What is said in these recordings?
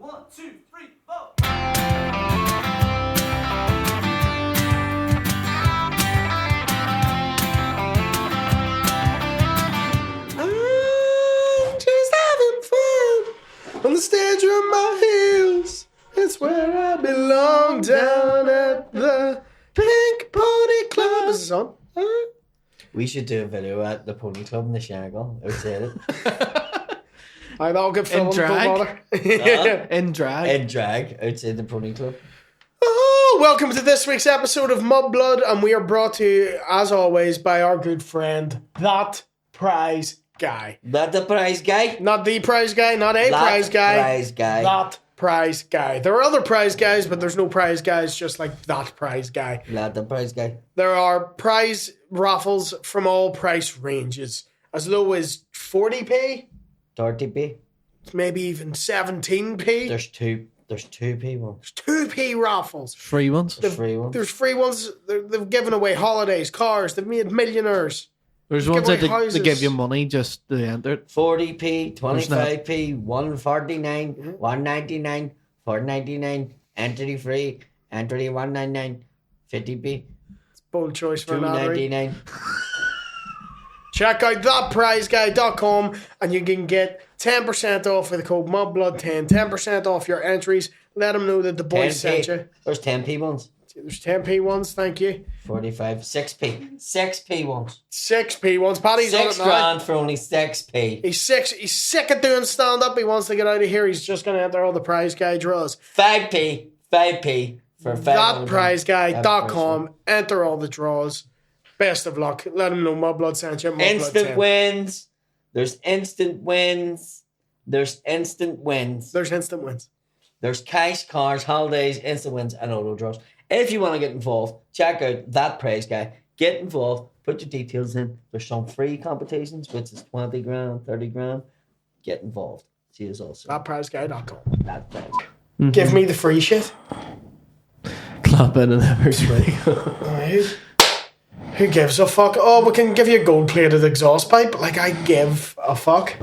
1, 2, 3, 4. I'm just having fun on the stage with my heels. It's where I belong, down at the Pink Pony Club. Is this on? We should do a video at the Pony Club in the Shangle outside it. Aye, that'll get filmed. In drag? Don't bother. In drag. In drag outside the Pony Club. Oh, welcome to this week's episode of Mudblood, and we are brought to you, as always, by our good friend, That Prize Guy. That the prize guy? Not the prize guy, not a prize guy. Prize guy. That prize guy. There are other prize guys, but there's no prize guys just like that prize guy. That the prize guy. There are prize raffles from all price ranges, as low as 40p, 30p. maybe even 17p. There's 2p ones. There's 2p raffles. Free ones. There's free ones. There's free ones. They've given away holidays, cars. They've made millionaires. There's ones that away they give you money just to enter it. 40p, 25p, 149, 199, 499, entry free, entry 199, 50p, Bold choice for an ad read. 299. Check out thatprizeguy.com and you can get 10% off with the code MUDBLOOD10. 10% off your entries. Let them know that the boys sent you. There's 10p ones. There's 10p ones, thank you. 45, 6p ones. 6p ones. Paddy's on it $6 now. grand for only 6p. He's sick of doing stand-up. He wants to get out of here. He's just going to enter all the prize guy draws. 5p for Thatprizeguy.com. Enter all the draws. Best of luck. Let him know Mudblood sent you. Mudblood Instant 10. wins. There's instant wins. There's instant wins. There's instant wins. There's cash, cars, holidays, instant wins, and auto draws. If you want to get involved, check out That Prize Guy. Get involved. Put your details in. There's some free competitions, which is 20 grand, 30 grand. Get involved. See us also. Thatprizeguy.com. That Prize. Give me the free shit. Clap in and everything. Who gives a fuck? Oh, we can give you a gold-plated exhaust pipe. Like, I give a fuck.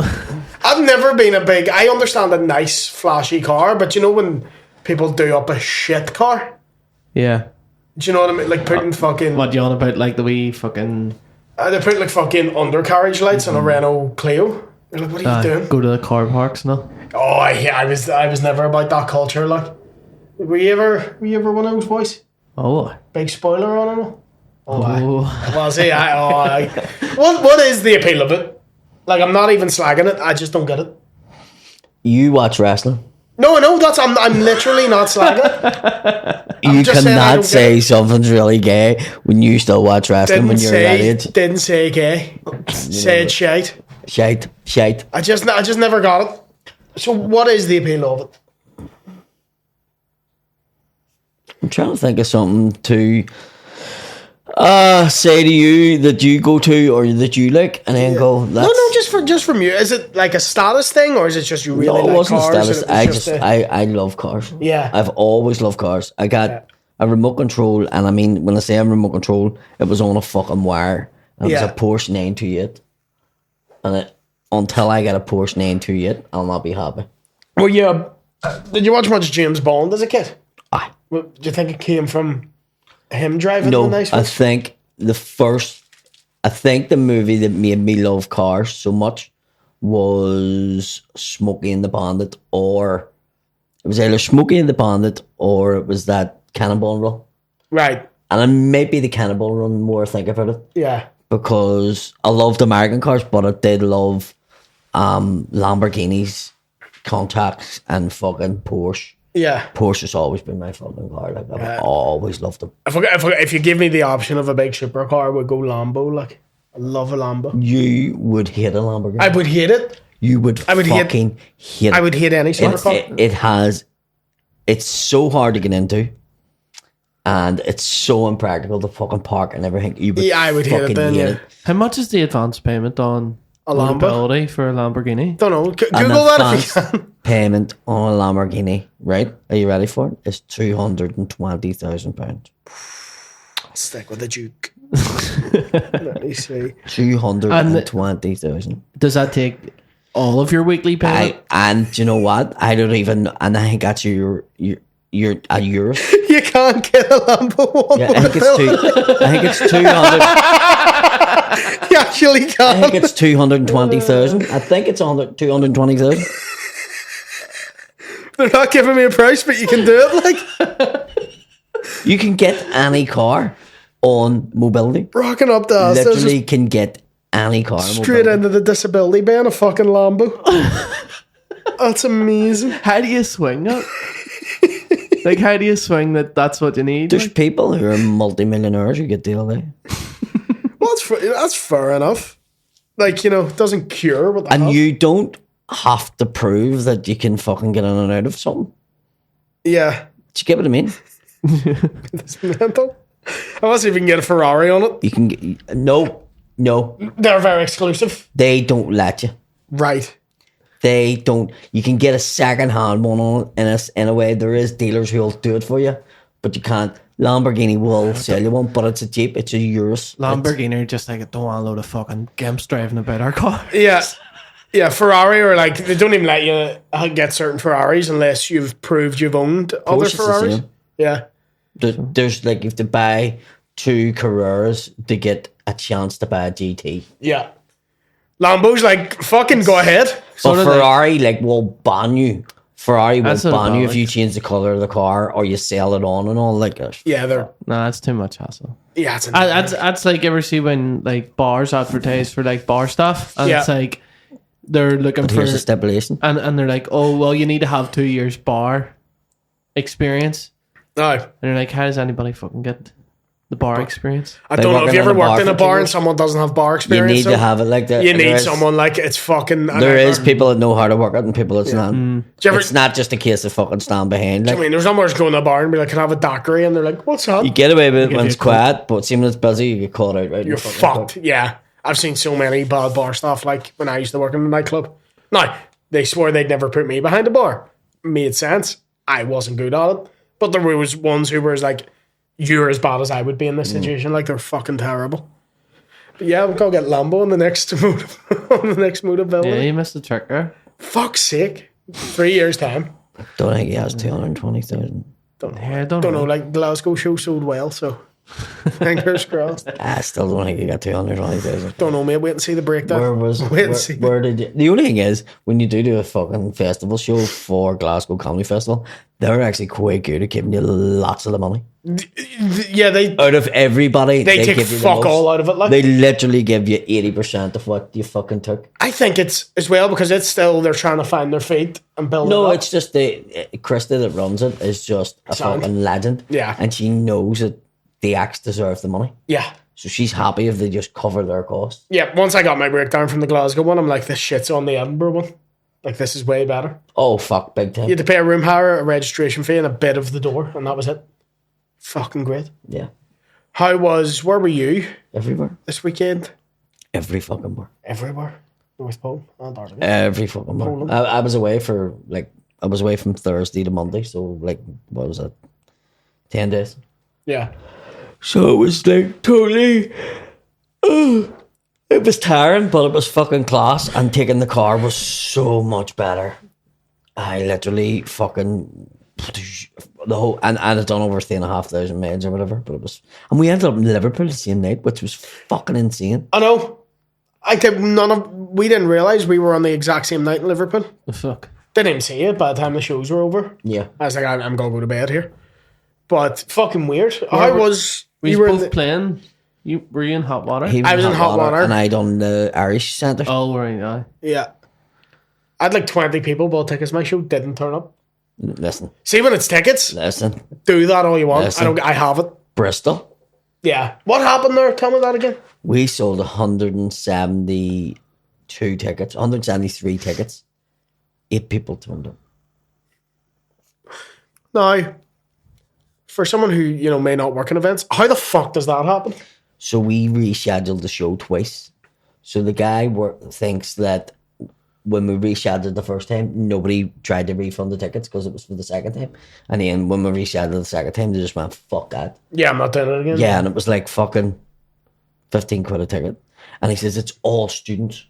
I've never been I understand a nice, flashy car, but you know when people do up a shit car? Yeah. Do you know what I mean? Like putting fucking... What you on about, like the wee fucking... they put like fucking undercarriage lights on a Renault Clio. You're like, what are you doing? Go to the car parks now. Oh, I was never about that culture, like. Were you ever one of those boys? Oh. Big spoiler on it? Oh. Well, see, what is the appeal of it? Like, I'm not even slagging it. I just don't get it. You watch wrestling. No, I'm literally not slagging it. You cannot say something's really gay when you still watch wrestling when you're that age. Didn't say gay. Said shite. Shite. I just never got it. So what is the appeal of it? I'm trying to think of something to say to you that you go to or that you like, and then go. No, just from you. Is it like a status thing, or is it just you really No, it like wasn't cars? status. I love cars. Yeah. I've always loved cars. I got a remote control, and I mean, when I say a remote control, it was on a fucking wire. And it was a Porsche 928. And until I get a Porsche 928, I'll not be happy. Well, yeah. Did you watch much James Bond as a kid? Aye. Well, do you think it came from him driving the nice one? I think the movie that made me love cars so much was Smokey and the Bandit, or it was either Smokey and the Bandit or it was that Cannonball Run. Right. And it may be the Cannonball Run more I think about it. Yeah. Because I loved American cars, but I did love Lamborghinis, Contacts, and fucking Porsche. Yeah. Porsche has always been my fucking car. Like, I've always loved them. If you give me the option of a big supercar, I would go Lambo. Like, I love a Lambo. You would hate a Lamborghini. I would hate it. You would fucking hate it. I would hate any supercar. It's so hard to get into. And it's so impractical to fucking park and everything. I would hate it then, yeah. How much is the advance payment on a Lambo for a Lamborghini? Don't know. Google that if you can. Payment on a Lamborghini, right? Are you ready for it? It's £220,000. I'll stick with the Duke. Let me see. 220,000. Does that take all of your weekly payment. And do you know what? I don't even. And I think that's your a euro. You can't get a Lambo one. Yeah, I think it's 200. You actually I can't. think it's 220,000. I think it's 220,000. They're not giving me a price, but you can do it. Like, You can get any car on mobility. rocking up the ass. There's Literally can get any car on straight mobility. into the disability ban, a fucking Lambo. That's amazing. How do you swing it? Like, how do you swing that? That's what you need. There's Like, people who are multi-millionaires who get the other day. Well, that's fair enough. Like, it doesn't cure what they And have. you don't have to prove that you can fucking get in and out of something. Yeah. Do you get what I mean? It's mental. Unless you can get a Ferrari on it. You can get... No. They're very exclusive. They don't let you. Right. They don't. You can get a second-hand one on it in a way. There is dealers who will do it for you, but you can't. Lamborghini will sell you one, but it's a Jeep. It's a Urus. Lamborghini are just like, don't want a load of fucking gimps driving about our car. Yeah. Yeah, Ferrari, or like, they don't even let you get certain Ferraris unless you've proved you've owned other it's the Ferraris. same. Yeah. There's like, you have to buy 2 Carreras to get a chance to buy a GT. Yeah. Lambo's like, fucking go ahead. But of Ferrari will ban you. Ferrari will That's what ban you about if you change the colour of the car or you sell it on and all. Like, Yeah, they're. Nah, that's too much hassle. Yeah, it's That's like, ever see when like bars advertise for like bar stuff, and Yeah. it's like they're looking for, here's the stipulation. and they're like, oh well, you need to have 2 years bar experience, No. and they're like, how does anybody fucking get the bar experience? I By don't know if working you in ever a bar worked in a for bar 2 and years. someone doesn't have bar You experience. need so to have it like that. You need There is- someone like it's fucking. There is people that know how to work it and people that's not. Do you ever- It's not just a case of fucking stand behind. I Like, mean, there's somewhere to go in a bar and be like, "Can I have a daiquiri?" And they're like, "What's that?" you get away with it give when you it's a quote. quiet, but see when it's busy, you get caught out. Right, You're fucked. Yeah, I've seen so many bad bar stuff. Like when I used to work in a nightclub. Now they swore they'd never put me behind a bar. Made sense. I wasn't good at it, but there was ones who were like, "You're as bad as I would be in this situation." Like they're fucking terrible. But yeah, we'll go get Lambo on the next motivability. Yeah, you missed the trick there. Fuck's sake. 3 years time. Don't think he has 220,000. Yeah, I don't Don't know, know. like Glasgow show sold well, so fingers crossed. I still don't think he got 220,000. Don't know, mate. Wait and see the breakdown. Where was Wait and see. where did you, the only thing is when you do a fucking festival show for Glasgow Comedy Festival, they're actually quite good at giving you lots of the money. Yeah, they Out of everybody, take give you the fuck most. all out of it. Like They literally give you 80% of what you fucking took. I think it's as well because it's still they're trying to find their feet and build. No, it up. it's just Krista that runs it is just a Sound. fucking legend. Yeah. And she knows that the acts deserve the money. yeah. So she's happy if they just cover their costs. Yeah, once I got my breakdown from the Glasgow one, I'm like, this shit's on the Edinburgh one. Like, this is way better. Oh, fuck, big time. You had to pay a room hire, a registration fee, and a bit of the door, and that was it. Fucking great. Yeah. Where were you Everywhere. this weekend? Every fucking bar. Everywhere. North Pole, Antarctica. Every fucking bar. Poland. I was away for, I was away from Thursday to Monday, so, what was it? 10 days. Yeah. So it was, totally... it was tiring, but it was fucking class, and taking the car was so much better. I literally fucking... The whole... And I'd done over 3,500 miles or whatever, but it was... And we ended up in Liverpool the same night, which was fucking insane. I know. We didn't realise we were on the exact same night in Liverpool. The fuck. Didn't even see it by the time the shows were over. Yeah. I was like, I'm going to go to bed here. But fucking weird. We You were were in both the, playing. Were you in hot water? I was in hot water. And I done the Irish Centre. Oh, were you? Aye. yeah. I had like 20 people bought tickets. My show didn't turn up. Listen. See, when it's tickets, Listen. do that all you want. Listen. I have it. Bristol. Yeah. What happened there? Tell me that again. We sold 172 tickets, 173 tickets. 8 people turned up. Now, for someone who, may not work in events, how the fuck does that happen? So we rescheduled the show twice. So the guy thinks that when we rescheduled the first time, nobody tried to refund the tickets because it was for the second time. And then when we rescheduled the second time, they just went, fuck that. Yeah, I'm not doing it again. Yeah, and it was like fucking 15 quid a ticket. And he says, it's all students.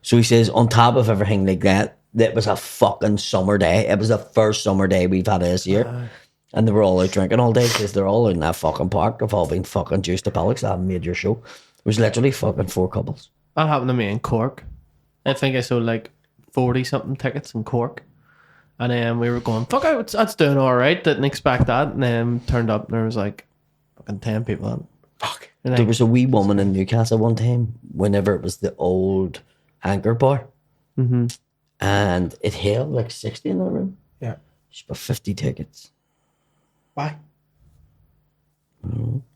So he says, on top of everything like that, it was a fucking summer day. It was the first summer day we've had this year. And they were all out drinking all day because they're all in that fucking park. They've all been fucking juiced to Pellix. That major show. It was literally fucking 4 couples. That happened to me in Cork. I think I sold like 40-something tickets in Cork. And then we were going, fuck out, that's doing alright. Didn't expect that. And then turned up and there was like fucking 10 people on. Fuck. And There was a wee woman in Newcastle one time, whenever it was the old Anchor Bar. Mm-hmm. And it held like 60 in that room. Yeah. She bought 50 tickets. Why?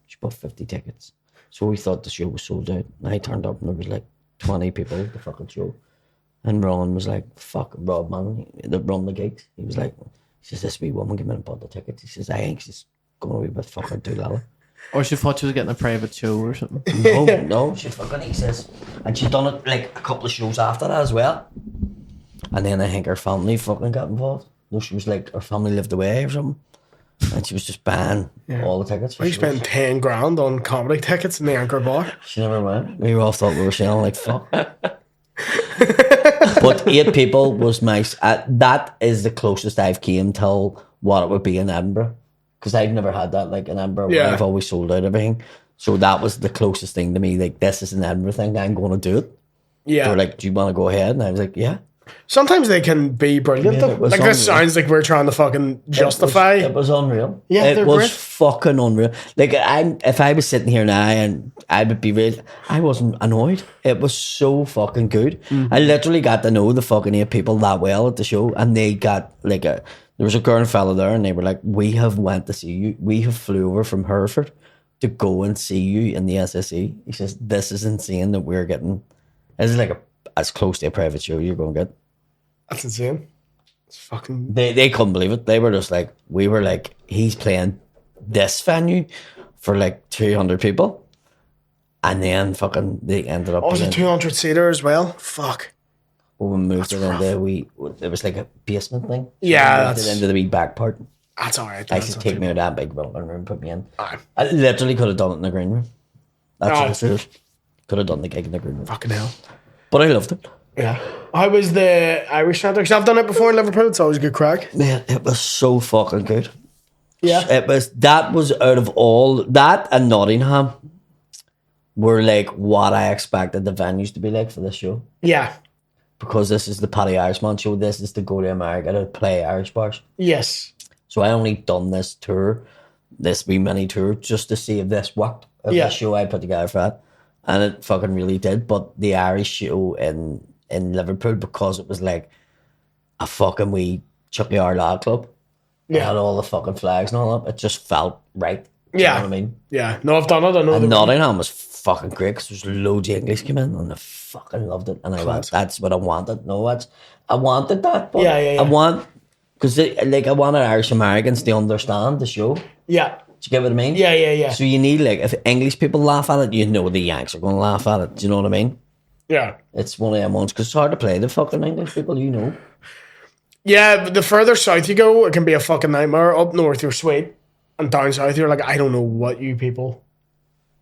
She bought 50 tickets. So we thought the show was sold out. And I turned up and there was like 20 people at the fucking show. And Ron was like, fuck, Rob, man, that run the gigs. He was like, he says, this wee woman came in and bought the tickets. He says, I think she's going to be a bit fucking too loud. Or she thought she was getting a private show or something. No, she fucking, he says. And she'd done it like a couple of shows after that as well. And then I think her family fucking got involved. No, she was like, her family lived away or something. And she was just buying all the tickets. For We shows. spent 10 grand on comedy tickets in the Anchor Bar. She never went. We all thought we were selling like fuck. But 8 people was nice. That is the closest I've came to what it would be in Edinburgh. Because I've never had that like in Edinburgh. Yeah. I've always sold out everything. So that was the closest thing to me. Like, this is an Edinburgh thing. I'm going to do it. Yeah. They were like, do you want to go ahead? And I was like, yeah. Sometimes they can be brilliant Yeah, though. it was Like, this unreal. sounds like we're trying to fucking justify. It was unreal. Yeah, it they're was great. fucking unreal. Like, if I was sitting here now and I would be real, I wasn't annoyed. It was so fucking good. Mm-hmm. I literally got to know the fucking 8 people that well at the show, and they got like there was a girl and fella there, and they were like, we have went to see you. We have flew over from Hereford to go and see you in the SSE. He says, this is insane that we're getting. This is like as close to a private show you're going to get. That's insane. It's fucking. They couldn't believe it. They were just like, we were like, he's playing this venue for like 200 people. And then fucking they ended up. Oh, was it 200 seater as well? Fuck. When we moved it into it was like a basement thing. So Yeah, we moved it into the wee back part. That's alright. I said, take me out of that big building room, put me in. Aye. I literally could have done it in the green room. That's Aye. what it is. Could have done the gig in the green room. Fucking hell. But I loved it. Yeah. How was the Irish Centre? Because I've done it before in Liverpool. It's always a good crack. Man, it was so fucking good. Yeah. That was out of all that and Nottingham were like what I expected the venues to be like for this show. Yeah. Because this is the Paddy Irishman show. This is to go to America to play Irish bars. Yes. So I only done this tour, this wee mini tour, just to see if this worked. If Yeah. the show I put together for that. And it fucking really did. But the Irish show in Liverpool, because it was like a fucking wee Chucky R Lad club. Yeah. It had all the fucking flags and all that. It just felt right. Do Yeah. You know what I mean? Yeah. No, I've done it. I know. And the- Nottingham was fucking great because there's loads of English came in and I fucking loved it. And I went, Class. that's what I wanted. No, I wanted that. But Yeah. because I wanted Irish Americans to understand the show. Do Yeah. you get what I mean? Yeah. So you need, like, if English people laugh at it, you know the Yanks are going to laugh at it. Do you know what I mean? Yeah. It's one of them ones because it's hard to play the fucking English people, you know. Yeah, but the further south you go, it can be a fucking nightmare. Up north, you're sweet. And down south, you're like, I don't know what you people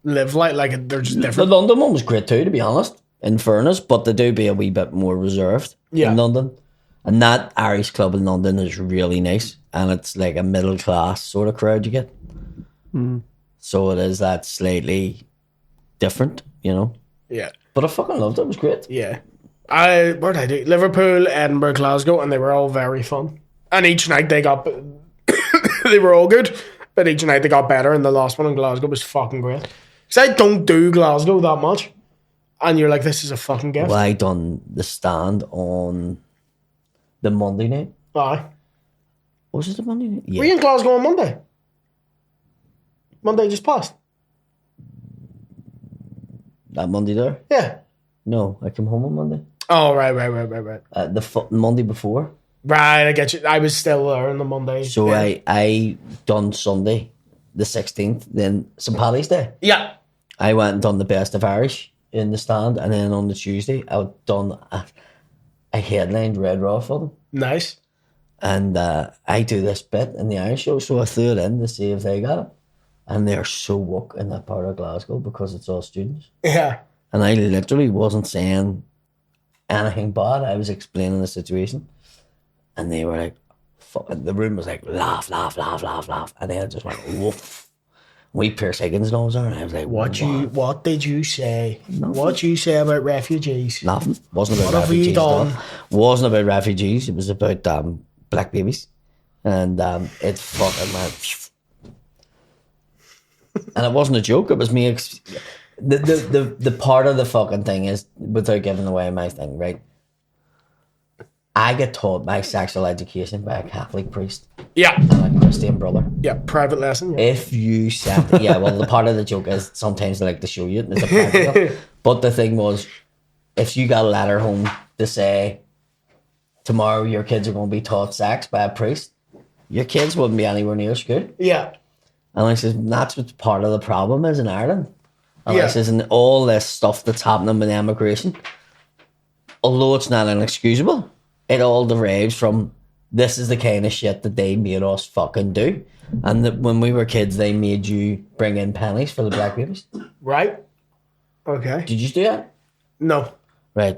live like. Like, they're just The different. London one was great too, to be honest, in fairness, but they do be a wee bit more reserved Yeah. in London. And that Irish club in London is really nice. And it's like a middle class sort of crowd you get. So it is that slightly different, you know. Yeah. But I fucking loved it. It was great. Yeah. Where did I do? Liverpool, Edinburgh, Glasgow, and they were all very fun. And each night they got, they were all good, but each night they got better. And the last one in Glasgow was fucking great. Because I don't do Glasgow that much. And you're like, this is a fucking gift. Well, I done the stand on the Monday night. Aye. Was it the Monday night? Yeah. Were you in Glasgow on Monday? Monday just passed. That Monday there? Yeah. No, I came home on Monday. Oh, right. The Monday before. Right, I get you. I was still there on the Monday. So yeah. I done Sunday, the 16th, then St. Paddy's Day. Yeah. I went and done the Best of Irish in the stand, and then on the Tuesday, I done a headlined Red Raw for them. Nice. And I do this bit in the Irish show, so I threw it in to see if they got it. And they're so woke in that part of Glasgow because it's all students. Yeah. And I literally wasn't saying anything but. I was explaining the situation, and they were like, fucking, the room was like, laugh, laugh, laugh, laugh, laugh. And then I just went, woof. We Pierce Higgins knows her, and I was like, What did you say? Nothing. What did you say about refugees? Nothing. Wasn't about What have refugees. you done? Wasn't about refugees. It was about black babies. And it fucking went. And it wasn't a joke. It was me. The part of the fucking thing is, without giving away my thing, right? I get taught my sexual education by a Catholic priest Yeah. and a Christian brother. Yeah, private lesson. Yeah. If you said, well, the part of the joke is sometimes they like to show you it, and it's a practical. But the thing was, if you got a letter home to say, tomorrow your kids are going to be taught sex by a priest, your kids wouldn't be anywhere near school. Yeah. And I says, that's what part of the problem is in Ireland. And Yeah. I says, and all this stuff that's happening with immigration, although it's not inexcusable, it all derives from this is the kind of shit that they made us fucking do. And that when we were kids, they made you bring in pennies for the black babies. Right. Okay. Did you do that? No. Right.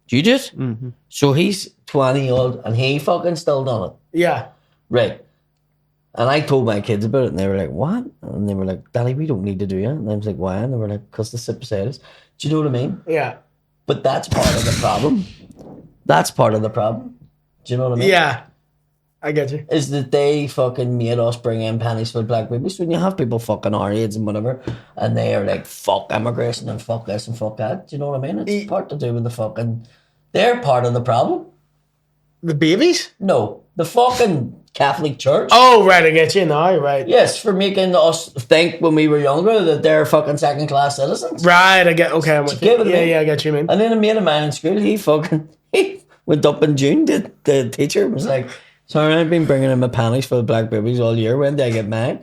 Do you do it? Mm-hmm. So he's 20-year-old and he fucking still done it. Yeah. Right. And I told my kids about it and they were like, what? And they were like, Daddy, we don't need to do that. And I was like, why? And they were like, because they sit beside us. Do you know what I mean? Yeah. But that's part of the problem. That's part of the problem. Do you know what I mean? Yeah. I get you. Is that they fucking made us bring in pennies for black babies. When you have people fucking our age and whatever, and they are like, fuck immigration and fuck this and fuck that. Do you know what I mean? It's part to do with the fucking... They're part of the problem. The babies? No. The fucking Catholic Church. Oh, right. I get you now. Right. Yes, for making us think when we were younger that they're fucking second-class citizens. Right. I get. Okay. I'm with get you. what I Yeah. mean? Yeah. I get you, man. And then a mate of mine in school, he went up in June. The teacher was like, sorry, I've been bringing in my pennies for the black babies all year. When did I get mine?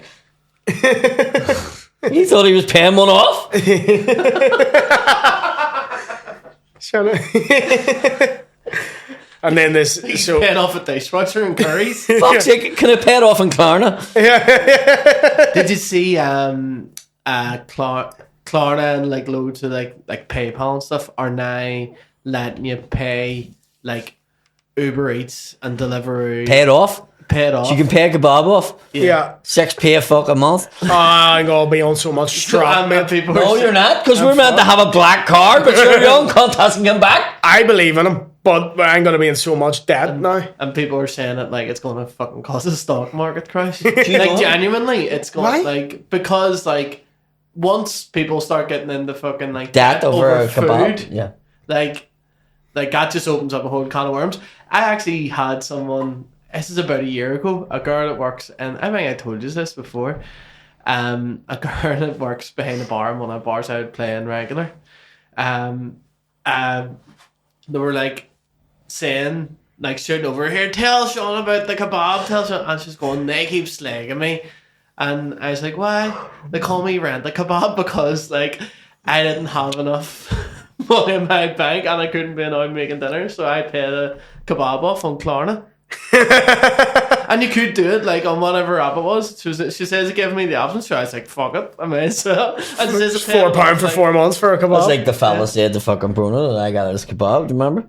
He thought he was paying one off. Shut up. And then this. So Head off at dishwasher and curries. Fuck's sake, can I pay it off in Klarna? Did you see Klarna and like loads of like PayPal and stuff are now letting you pay like Uber Eats and Deliveroo. Pay it off? Pay it off. So you can pay a kebab off? yeah. 6p a fucking month? I'm gonna be on so much strap, man. people No, are you're not, because we're meant to have a black card, but your young cunt hasn't come back. I believe in him, but I'm gonna be in so much debt now. And people are saying that like it's going to fucking cause a stock market crash. you Like know? genuinely, it's going Why? like because like once people start getting into fucking like Debt over a kebab? food, Yeah. like that just opens up a whole can of worms. I actually had someone. This is about a year ago. A girl that works, and I think I told you this before. A girl that works behind the bar in one of the bars I would play in regular. They were like saying, like shouting over here, tell Sean about the kebab, tell Sean, and she's going, they keep slagging me. And I was like, why? They call me Rent the Kebab because like I didn't have enough money in my bank and I couldn't be out making dinner, so I paid a kebab off on Klarna. And you could do it like on whatever app it was. She says it gave me the option, so I was like, fuck it, I may as well. And she says It's £4 for like, 4 months for a kebab. It's like the fella said to fucking Bruno that I got his kebab, do you remember?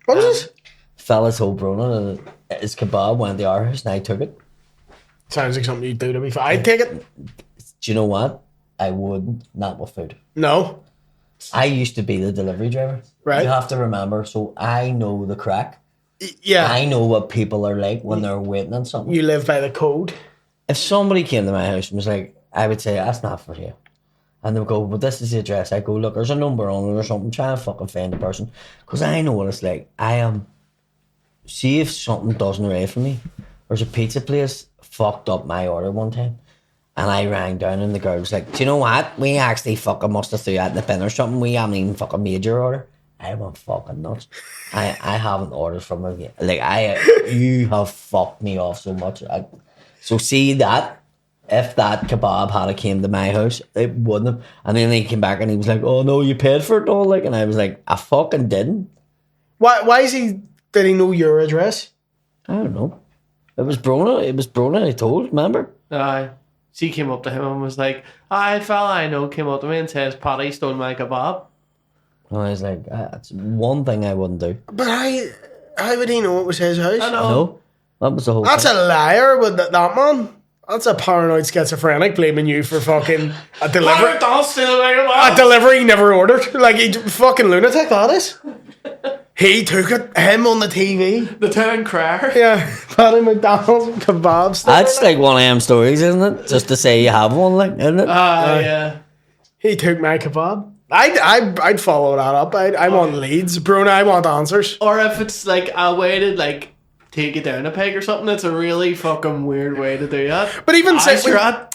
What is this? Fella told Bruno that his kebab went to our house and I took it. Sounds like something you'd do to me. I'd take it. Do you know what? I wouldn't, not with food. No. I used to be the delivery driver. Right. You have to remember, so I know the crack. Yeah. I know what people are like when they're waiting on something. You live by the code. If somebody came to my house and was like, I would say, that's not for you. And they would go, but this is the address. I go, look, there's a number on it or something. Try and fucking find the person. Because I know what it's like. See if something doesn't arrive for me. There's a pizza place fucked up my order one time. And I rang down and the girl was like, do you know what? We actually fucking must have threw that in the bin or something. We haven't even fucking made your order. I went fucking nuts. I haven't ordered from her yet. Like, you have fucked me off so much. So see that? If that kebab had came to my house, it wouldn't have. And then he came back and he was like, oh no, you paid for it and all. Like, and I was like, I fucking didn't. Why did he know your address? I don't know. It was Brona I told, remember? She came up to him and was like, fella I know came up to me and says, Paddy stole my kebab. And I was like, that's one thing I wouldn't do. But how would he know it was his house? I know. No, that was the whole That's thing. a liar with that man. That's a paranoid schizophrenic blaming you for fucking a delivery. A delivery he never ordered. Like, he fucking lunatic, that is. He took it, him on the TV. The town crier. Yeah, Paddy McDonald's kebabs. That's like one of them stories, isn't it? Just to say you have one, like, isn't it? Yeah. He took my kebab. I'd follow that up. I want leads, Bruno. I want answers. Or if it's like a way to like take you down a peg or something, it's a really fucking weird way to do that. But even say,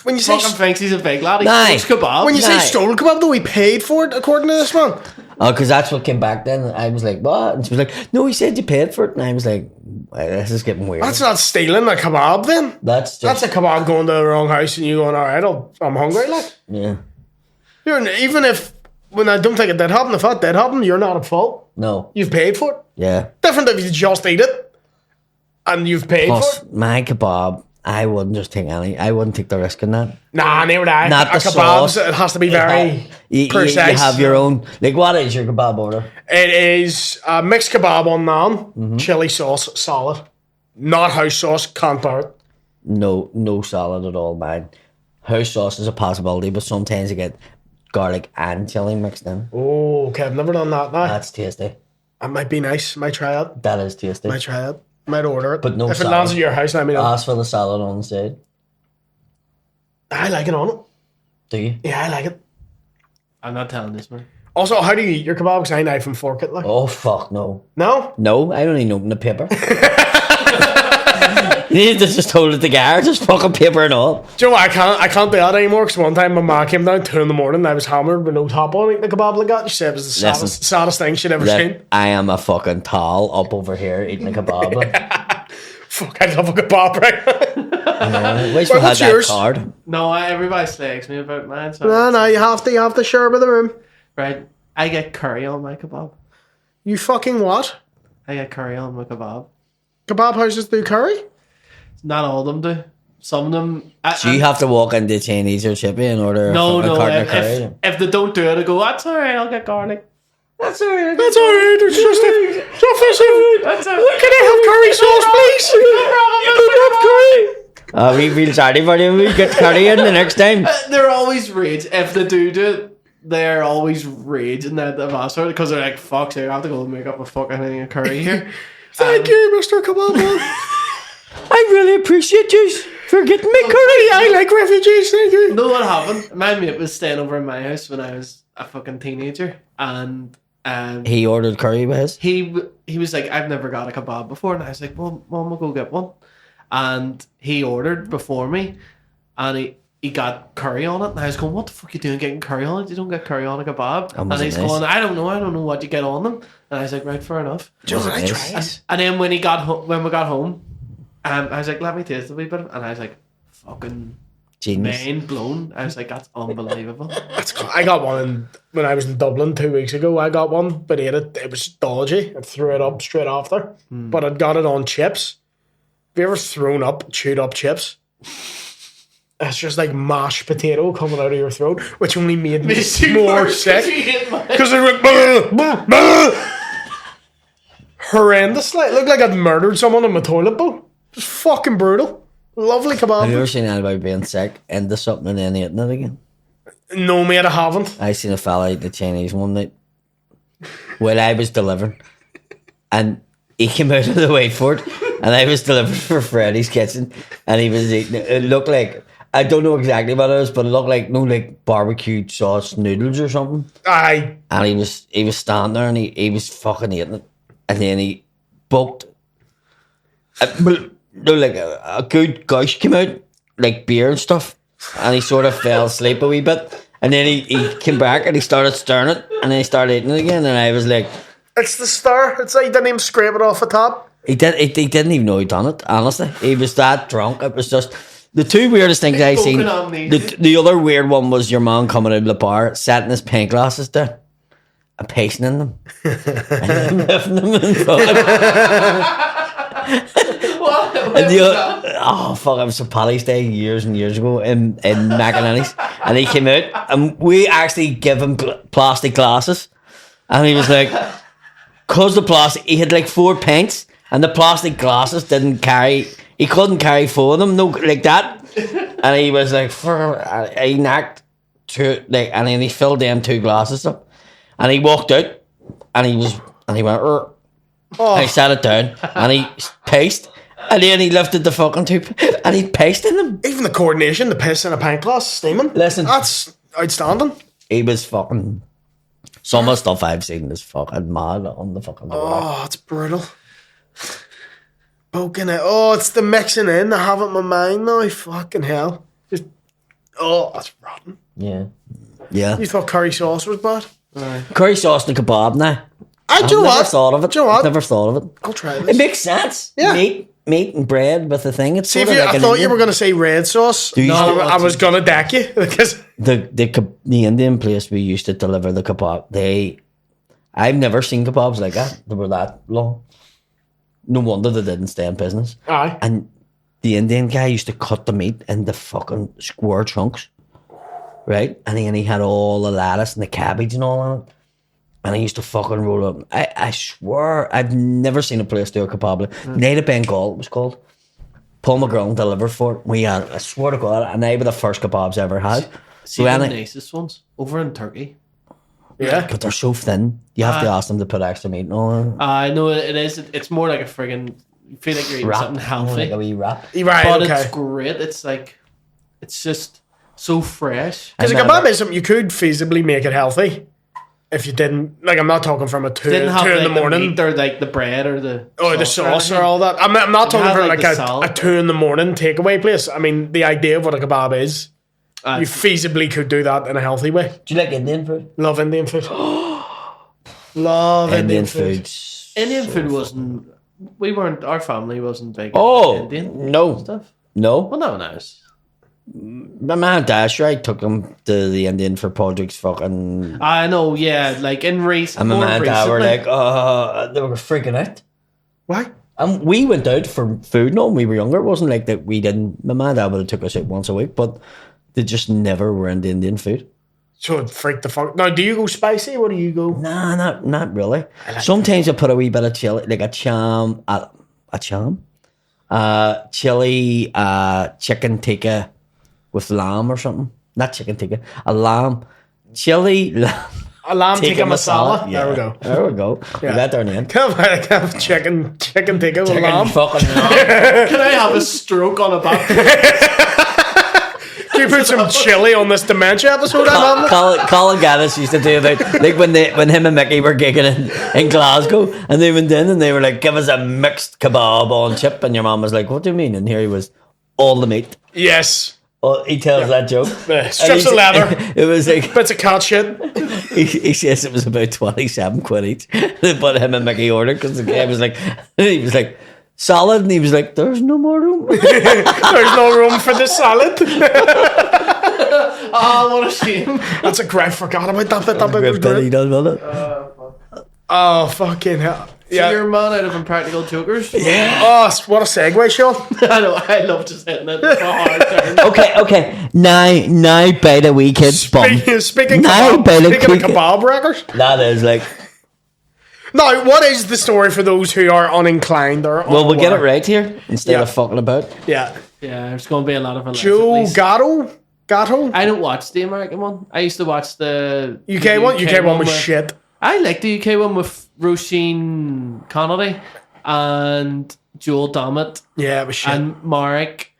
when you say fucking thinks he's a big lad, he Nice. stole kebab. when you say Nice. stolen kebab, though, he paid for it according to this man. Oh, because that's what came back then. I was like, what? And she was like, no, he said you paid for it. And I was like, this is getting weird. That's not stealing a kebab. Then That's just, that's a kebab going to the wrong house and you going, all right, I'm hungry. Like, yeah. even if when I don't think it did happen, if that did happen, you're not at fault. No. You've paid for it. Yeah. Different if you just eat it and you've paid Plus, for it. my kebab, I wouldn't just take any. I wouldn't take the risk in that. Nah, neither would I. Not A the kebab, sauce. it has to be very You precise. have your own. Like, what is your kebab order? It is a mixed kebab on naan, Mm-hmm. chili sauce, solid. Not house sauce, can't bear it. No salad at all, man. House sauce is a possibility, but sometimes you get garlic and chili mixed in. Oh, okay, I've never done that now. That's tasty. That might be nice. Might try it. That is tasty. Might try it. Might order it. But no if it salad. lands at your house, I mean, Ask for the salad on the side. I like it on it. Do you? Yeah, I like it. I'm not telling this man. Also, how do you eat your kebab? Because I knife and fork it. Like, Oh, fuck, no. no? No, I don't even open the paper. You need to just hold it together, just fucking paper and all. Do you know what? I can't do that anymore because one time my ma came down 2 a.m. and I was hammered with no top on eating a kebab like that. She said it was the Listen. saddest thing she'd ever That seen. I am a fucking towel up over here eating a kebab. Like. Fuck, I love a kebab right now. Wish we Well, had what's that yours? card. No, everybody slags me about mine. So No, you have to share with the room. Right. I get curry on my kebab. You fucking what? I get curry on my kebab. Kebab houses do curry? Not all of them do. Some of them. So you have to walk into Chinese or Chippy and order a carton of curry. If they don't do it, I go, that's alright, I'll get garlic. That's alright. That's alright, it's just That's Can alright. I have curry sauce, please? We feel sorry for you. We get curry in the next time. They're always rage. If they do it, they're always raging that they've asked for it because they're like, fuck's sake, I have to go and make up a fucking thing of curry here. Thank you, Mr. Kebab Man. I really appreciate you for getting me curry. I like refugees, thank you. You know what happened? My mate was staying over in my house when I was a fucking teenager, and He ordered curry with his. he was like, I've never got a kebab before, and I was like, well, Mum, we'll go get one. And he ordered before me, and he got curry on it, and I was going, what the fuck are you doing getting curry on it? You don't get curry on a kebab. And was it he's nice? going, I don't know what you get on them. And I was like, right, fair enough. Do you know what I Nice. tried? And then when we got home, I was like, let me taste a wee bit. And I was like, fucking Genius. mind blown. I was like, that's unbelievable. I got one when I was in Dublin 2 weeks ago. I got one, but ate it. It was dodgy. I threw it up straight after. But I'd got it on chips. Have you ever thrown up, chewed up chips? It's just like mashed potato coming out of your throat, which only made me more sick. Because it went horrendous. Like, it looked like I'd murdered someone in my toilet bowl. Just fucking brutal. Lovely Have you ever kebab. seen anybody being sick into something and then eating it again? No, mate, I haven't. I seen a fella eat the Chinese one night while I was delivering, and he came out of the way for it, and I was delivering for Freddy's Kitchen, and he was eating it. It looked like, I don't know exactly what it was, but it looked like like barbecue sauce noodles or something. Aye. And he was standing there and he was fucking eating it, and then he booked. Like a good gush came out, like beer and stuff, and he sort of fell asleep a wee bit, and then he came back and he started stirring it, and then he started eating it again, and I was like, It's the star. It's like he didn't even scrape it off the top. he didn't even know he'd done it. Honestly, he was that drunk. It was just the two weirdest things I seen. Broken amnesia. The other weird one was your man coming out of the bar, setting his pint glasses down, and pacing in them, and then lifting them in front. And oh fuck! I was at Paddy's Day years and years ago in McInerney's, and he came out, and we actually give him plastic glasses, And he was like, cause the plastic, he had like 4 pints, and the plastic glasses didn't carry. He couldn't carry 4 of them, no, like that. And he was like, he knocked 2, like, and then he filled them 2 glasses up, and he walked out, and he went, oh. And he sat it down, and he paced, and then he lifted the fucking 2, and he paced in them. Even the coordination, the piss in a pint glass, steaming. Listen, that's outstanding. He was fucking. Some of the stuff I've seen is fucking mad on the fucking. Oh, it's brutal. Poking it. Oh, it's the mixing in. I have it in my mind now. Fucking hell. Just, that's rotten. Yeah. Yeah. You thought curry sauce was bad? Curry sauce and kebab now. I've never thought of it. Do you know what? Never thought of it. I'll try this. It makes sense. Yeah. Meat and bread with the thing. It's See, sort if of you, like I an thought Indian. you were going to say red sauce. No, I was going to deck you. Because the Indian place we used to deliver the kebab, I've never seen kebabs like that. They were that long. No wonder they didn't stay in business. aye. And the Indian guy used to cut the meat into fucking square chunks, right? And then he had all the lettuce and the cabbage and all on it. And I used to fucking roll up. I swear, I've never seen a place do a kebab. Native Bengal, it was called. Paul McGraw delivered for it. I swear to God, and they were the first kebabs I ever had. See the nicest ones over in Turkey. Yeah. But they're so thin. You have to ask them to put extra meat on. I know it is. It's more like a friggin'. You feel like you're eating something healthy. Like a wee wrap. Right, But okay. it's great. It's like, it's just so fresh. Because a kebab is something you could feasibly make it healthy. If you didn't, like, I'm not talking from a 2 Didn't have in like the morning. meat or like the bread or the The sauce or anything. all that. I'm not talking have, from like, like the a salad. 2 in the morning takeaway place. I mean, the idea of what a kebab is, you feasibly could do that in a healthy way. Do you like Indian food? Love Indian food. Love Indian food. Indian food wasn't. Our family wasn't big. Oh, into Indian no. stuff. No. Well, no, no. My man Dasher, I took him to the Indian for projects fucking. I know, yeah. Like in recent. And my more man and dad were recently. like, they were freaking out. Why? And we went out for food, no, when we were younger. It wasn't like that we didn't. My man and dad would have took us out once a week, but they just never were into Indian food. So it freaked the fuck. Now, do you go spicy? What do you go? Nah, not really. Sometimes I put a wee bit of chili, like a chili, chicken tikka with lamb or something. Not chicken tikka, a lamb. Chili lamb. A lamb tikka masala. Yeah. There we go. There we go. We got their name. Come on, I have chicken tikka with lamb. Fucking lamb. Can I have a stroke on a back? Can you put some chili on this dementia episode? Colin Gaddis used to do about like when him and Mickey were gigging in Glasgow, and they went in and they were like, "Give us a mixed kebab on chip," and your mom was like, "What do you mean?" And here he was, all the meat. Yes. Oh, he tells that joke. Strips of leather. It was like Bits of cat shit. he says it was about 27 quid each. But him and Mickey ordered because the guy was like, salad, and he was like, "There's no more room." There's no room for the salad. Oh, what a shame. That's a great. Forgot about that bit. That bit was He great. does, wasn't it? Oh, fucking hell. So Yeah. you're a man out of Impractical Jokers? Oh, what a segue, Sean. I know, I love just hitting it. It's a hard turn. Okay. Now by the wee kid's bum. Speaking Now of by the kebab records. That is like. Now, what is the story for those who are uninclined or Well, we'll get it unaware? right here instead Yeah. of fucking about. Yeah. Yeah, there's going to be a lot of Joe allegedlys. Gatto? I don't watch the American one. I used to watch the UK one? UK one was with- shit. I like the UK one with Roisin Connolly and Joel Dommett Yeah, it was shit. and Marek.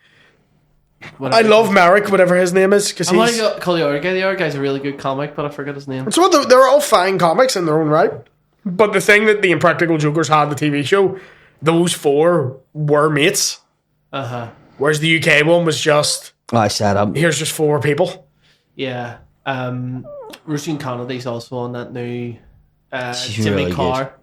I love Merrick, whatever his name is, because I want he's... to call the other guy. The other guy's a really good comic, but I forget his name. So they're all fine comics in their own right. But the thing that the Impractical Jokers had, the TV show, those 4 were mates. Uh-huh. Whereas the UK one was just, I set up. here's just 4 people. Yeah. Roisin Connolly's also on that new She's Jimmy really Carr. good.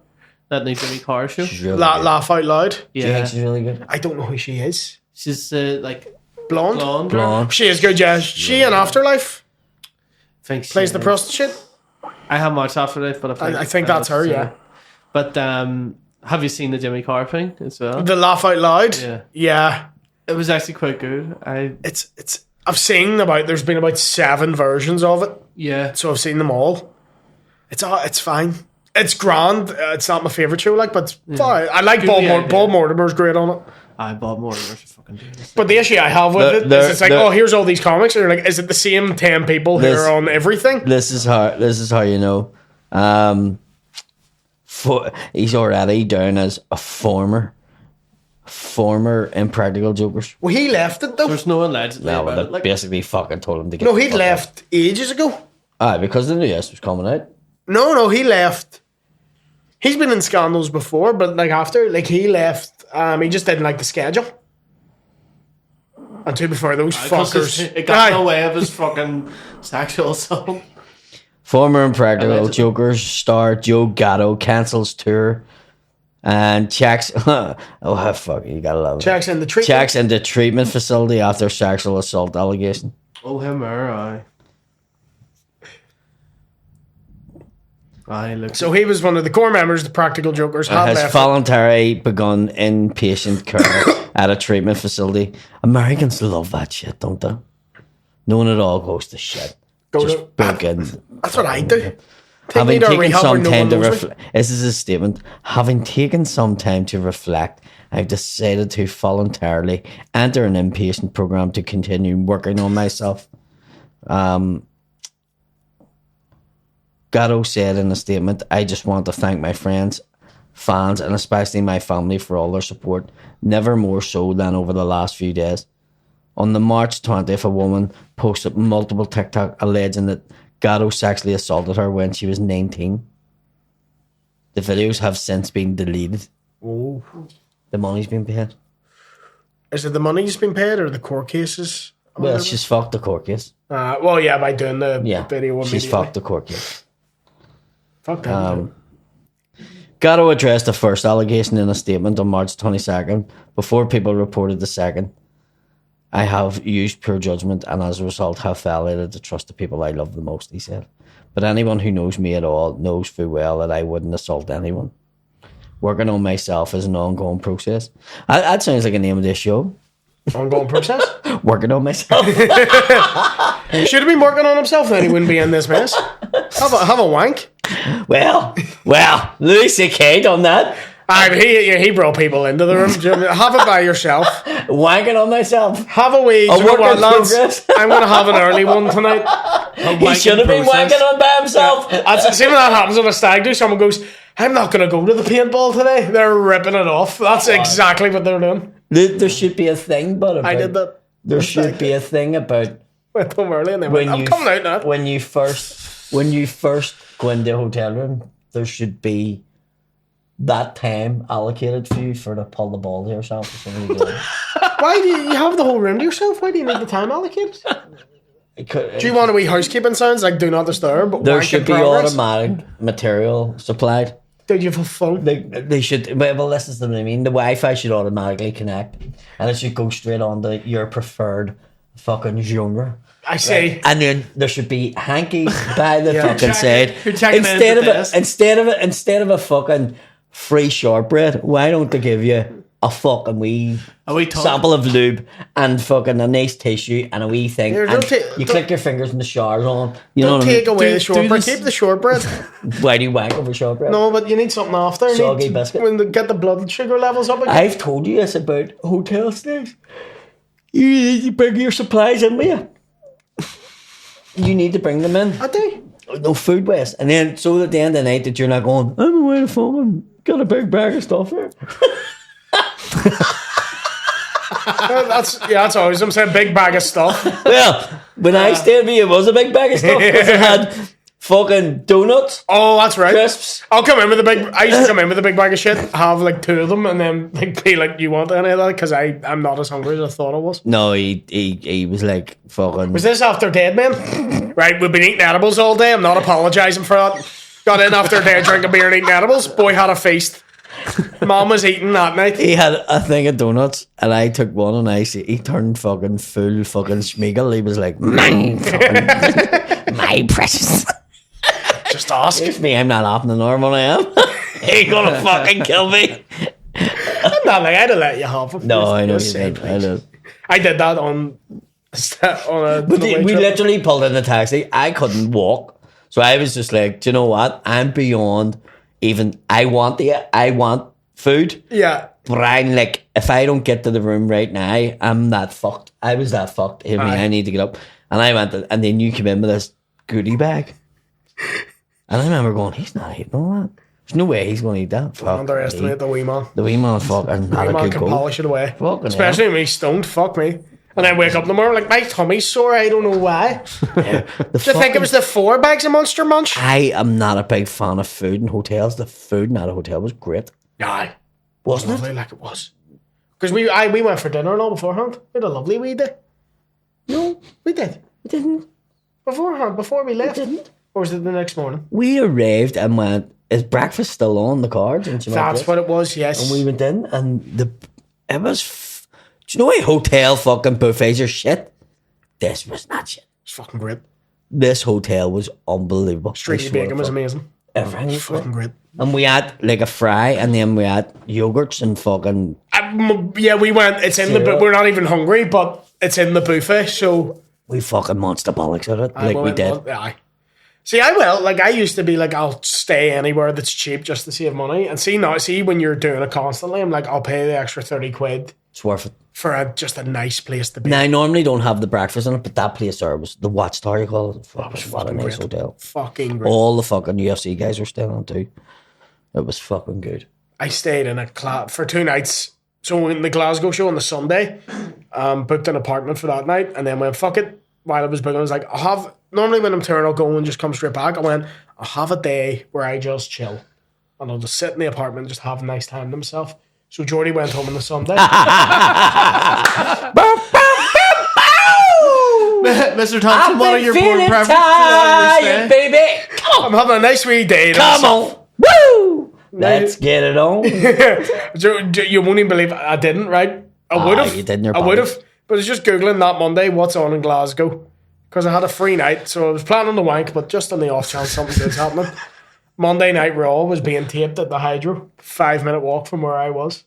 That new Jimmy Carr show. She's really good. Laugh out loud. Do you Yeah. think she's really good? I don't know who she is. She's like Blonde? blonde. Blonde. She is good, yeah. She in Afterlife Think she plays the is. prostitute. I haven't watched Afterlife, but I think that's her, yeah. But have you seen the Jimmy Carr thing as well? The Laugh Out Loud. Yeah. Yeah. It was actually quite good. I've seen there's been about 7 versions of it, Yeah. so I've seen them all. It's fine. It's grand. It's not my favourite show, like, but it's fine. I like Give Bob me Mortimer. idea. Bob Mortimer's great on it. Bob Mortimer's a fucking genius. But the issue I have with it is it's like, oh, here's all these comics. And you're like, is it the same 10 people who are on everything? This is how you know. He's already down as a former Impractical Jokers. Well, he left it, though. There's no allegedly No, about well, it. they Like, basically fucking told him to get. No, the he'd fuck left ages ago. out. Because the new S was coming out. No, he left. He's been in scandals before, but like after, like he left, he just didn't like the schedule. And to be fair, those fuckers. it got in the way of his fucking sexual assault. Former Impractical Allegedly. Jokers star Joe Gatto cancels tour and checks. Oh fuck! You gotta love it. Checks in the treatment. Checks into treatment facility after sexual assault allegation. Oh, him or I. I look. So he was one of the core members of the Practical Jokers. Had Has left. voluntarily begun inpatient care at a treatment facility. Americans love that shit, don't they? Knowing it all goes to shit. Go Just to- book in. That's what I do. Take me Having to a taken rehab where some no time one to knows me. reflect, this is a statement. Having taken some time to reflect, I've decided to voluntarily enter an inpatient program to continue working on myself. Gatto said in a statement, I just want to thank my friends, fans, and especially my family for all their support, never more so than over the last few days. On the March 20th, a woman posted multiple TikTok alleging that Gatto sexually assaulted her when she was 19. The videos have since been deleted. Oh. The money's been paid. Is it the money's been paid or the court cases? Well, she's fucked the court case. Well, yeah, by doing the Yeah, video. she's immediately. fucked the court case. Fuck that. Gatto addressed the first allegation in a statement on March 22nd before people reported the second. I have used pure judgment and as a result have violated the trust of people I love the most, he said. But anyone who knows me at all knows full well that I wouldn't assault anyone. Working on myself is an ongoing process. That sounds like a name of this show. Ongoing process. Working on myself. Should have been working on himself, then he wouldn't be in this mess. Have a wank. Well, Louis C.K. done that. He brought people into the room. Have it by yourself. Wanking on myself. Have a wee. A Do you know work what, in lads? progress. I'm going to have an early one tonight. He should have been wanking on by himself. See when that happens on a stag do, someone goes, I'm not going to go to the paintball today. They're ripping it off. That's exactly what they're doing. There should be a thing, but I did that. There should be a thing about Went home early and they went, I'm coming out now. when you first go into a hotel room, there should be that time allocated for you for to pull the ball to yourself. Or something like that. Why do you have the whole room to yourself? Why do you need the time allocated? Do you want a wee housekeeping sounds like do not disturb? But There wank in should be progress? automatic material supplied. Dude, you have a phone. They should. Well, this is what I mean. The Wi-Fi should automatically connect, and it should go straight on to your preferred fucking genre. I see. And then there should be hankies by the fucking side. you're checking Instead into of this. instead of a fucking free shortbread, why don't they give you a fucking wee tub. sample of lube and fucking a nice tissue and a wee thing? Here, And don't you click your fingers and the shower's on. You know Don't what I take mean? away Do- the do shortbread. this- Keep the shortbread. Why do you wank over shortbread? No, but you need something after. You Soggy need biscuit. When they get the blood sugar levels up again. I've told you this about hotel stays. You need to bring your supplies in with you. You need to bring them in. I do. No food waste. And then so at the end of the night that you're not going, I'm away to phone, got a big bag of stuff here. That's always I'm saying big bag of stuff. Well, when I stayed with you, it was a big bag of stuff because it had fucking donuts, Oh, that's right. crisps. I'll come in with a big. I used to come in with a big bag of shit, have like 2 of them, and then like be like, "You want any of that?" Because I'm not as hungry as I thought I was. No, he was like fucking. Was this after Dead Man? Right, we've been eating edibles all day. I'm not apologising for that. Got in after a day drinking beer and eating edibles. Boy had a feast. Mom was eating that night. He had a thing of donuts, and I took one, and he turned fucking full fucking schmeagle. He was like, my fucking, my precious. Just ask. Excuse me, I'm not off the normal. I am. You're gonna fucking kill me. I'm not like I'd have let you have it. No, I know you Just say, did. I know. I did that on a. But the way we trip. literally pulled in the taxi. I couldn't walk, so I was just like, do you know what? I'm beyond even I want food. Yeah. But I'm like, if I don't get to the room right now, I'm that fucked. I was that fucked. I mean, I need to get up. And I went, and then you came in with this goodie bag. And I remember going, he's not eating all that. There's no way he's going to eat that. Fuck Underestimate the wee man. The wee man, fucking The had wee a man good can go. polish it away. Fucking Especially when he's stoned. Fuck me. And I wake up in the morning like, my tummy's sore. I don't know why. Yeah, Do you think it was the 4 bags of Monster Munch? I am not a big fan of food in hotels. The food in that hotel was great. Aye. Wasn't Lovely it? like it was. Because we went for dinner and all beforehand. We had a lovely wee day. No, we did. We didn't. Beforehand, before we left. didn't. Or was it the next morning? We arrived and went, is breakfast still on the cards? And she went, That's yes. what it was, yes. And we went in and it was, do you know why hotel fucking buffets are shit? This was not shit. It's fucking great. This hotel was unbelievable. Streaky I swear bacon to was fuck. amazing. Everything was Fucking great. great. And we had like a fry and then we had yogurts and fucking... Yeah, we went, it's in the, Cereal. we're not even hungry, but it's in the buffet, so. We fucking monster bollocks at it. Like we did. Aye. See, I will. Like, I used to be like, I'll stay anywhere that's cheap just to save money. And see, now, when you're doing it constantly, I'm like, I'll pay the extra 30 quid It's worth it. for just a nice place to be. Now, I normally don't have the breakfast in it, but that place there was the Watchtower, you call it. Fuck, what a fucking nice great. hotel. Fucking great. All the fucking UFC guys were staying on too. It was fucking good. I stayed in a for 2 nights. So in the Glasgow show on the Sunday, booked an apartment for that night, and then went, fuck it. While I was booking, I was like, normally when I'm touring, I'll go and just come straight back. I went, I'll have a day where I just chill. And I'll just sit in the apartment and just have a nice time to myself. So Jordy went home on the Sunday. Mr. Thompson, what are your board preferences? Tired, baby. Come on. I'm having a nice wee day. to Come myself. on. Woo. Let's get it on. You won't even believe I didn't, right? I would have. you did in your I would body. have. But I was just Googling that Monday, what's on in Glasgow. Because I had a free night, so I was planning to wank, but just on the off chance something good's happening. Monday Night Raw was being taped at the Hydro. 5-minute walk from where I was.